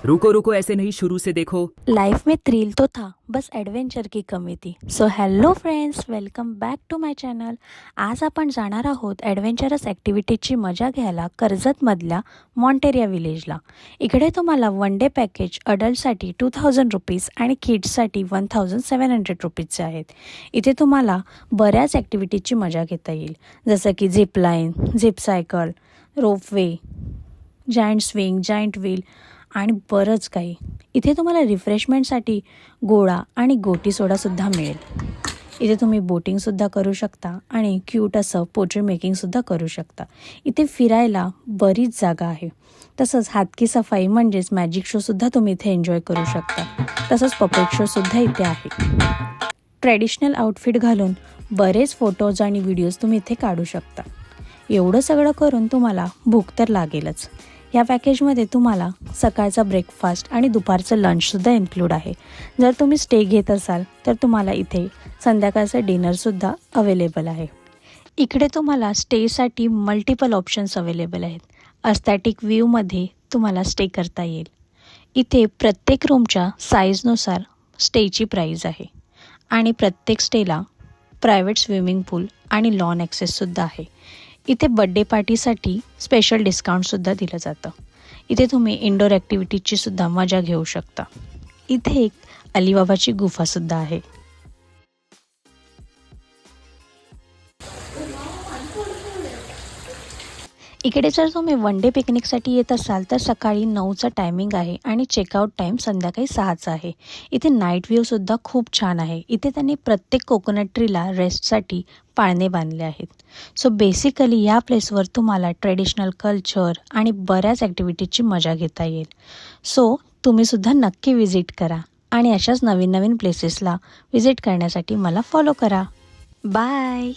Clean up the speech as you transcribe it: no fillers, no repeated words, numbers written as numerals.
रुको रुको ऐसे नहीं, शुरू से देखो। लाइफ में थ्रिल तो था, बस ॲडव्हेंचर की कमी थी. So hello friends, welcome back to my channel. आज आपण जाणार आहोत ॲडव्हेंचरस ॲक्टिव्हिटीजची मजा घ्यायला कर्जतमधल्या मॉन्टेरिया विलेजला. इकडे तुम्हाला वन डे पॅकेज अडल्टसाठी 2000 रुपीज आणि किड्ससाठी 1700 रुपीजचे आहेत. इथे तुम्हाला बऱ्याच ॲक्टिव्हिटीजची मजा घेता येईल, जसं की zip line, zip cycle, ropeway, giant swing, giant wheel आणि बरंच काही. इथे तुम्हाला रिफ्रेशमेंटसाठी गोळा आणि गोटी सोडासुद्धा मिळेल. इथे तुम्ही बोटिंगसुद्धा करू शकता आणि क्यूट असं पोर्ट्रेट मेकिंगसुद्धा करू शकता. इथे फिरायला बरीच जागा आहे. तसंच हातकी सफाई म्हणजेच मॅजिक शोसुद्धा तुम्ही इथे एन्जॉय करू शकता. तसंच पपेट शोसुद्धा इथे आहे. ट्रॅडिशनल आउटफिट घालून बरेच फोटोज आणि व्हिडिओज तुम्ही इथे काढू शकता. एवढं सगळं करून तुम्हाला भूक तर लागेलच. या पॅकेजमध्ये तुम्हाला सकाळचा ब्रेकफास्ट आणि दुपारचं लंचसुद्धा इन्क्लूड आहे. जर तुम्ही स्टे घेत असाल तर तुम्हाला इथे संध्याकाळचं डिनरसुद्धा अवेलेबल आहे. इकडे तुम्हाला स्टेसाठी मल्टिपल ऑप्शन्स अवेलेबल आहेत. अस्थॅटिक व्ह्यूमध्ये तुम्हाला स्टे करता येईल. इथे प्रत्येक रूमच्या साईजनुसार स्टेची प्राईज आहे आणि प्रत्येक स्टेला प्रायव्हेट स्विमिंग पूल आणि लॉन ॲक्सेससुद्धा आहे. इथे बड्डे पार्टीसाठी स्पेशल डिस्काउंटसुद्धा दिलं जातं. इथे तुम्ही इंडोर ॲक्टिव्हिटीजची सुद्धा मजा घेऊ शकता. इथे एक अलीबाबाची गुफासुद्धा आहे. इकडे जर तुम्ही वन डे पिकनिकसाठी येत असाल तर सकाळी 9चा टायमिंग आहे आणि चेकआउट टाईम संध्याकाळी 6चा आहे. इथे नाईट व्ह्यूसुद्धा खूप छान आहे. इथे त्यांनी प्रत्येक कोकोनट ट्रीला रेस्टसाठी पाळणे बांधले आहेत. सो बेसिकली या प्लेसवर तुम्हाला ट्रेडिशनल कल्चर आणि बऱ्याच ॲक्टिव्हिटीजची मजा घेता येईल. सो तुम्हीसुद्धा नक्की विजिट करा आणि अशाच नवीन नवीन प्लेसेसला विजिट करण्यासाठी मला फॉलो करा. बाय.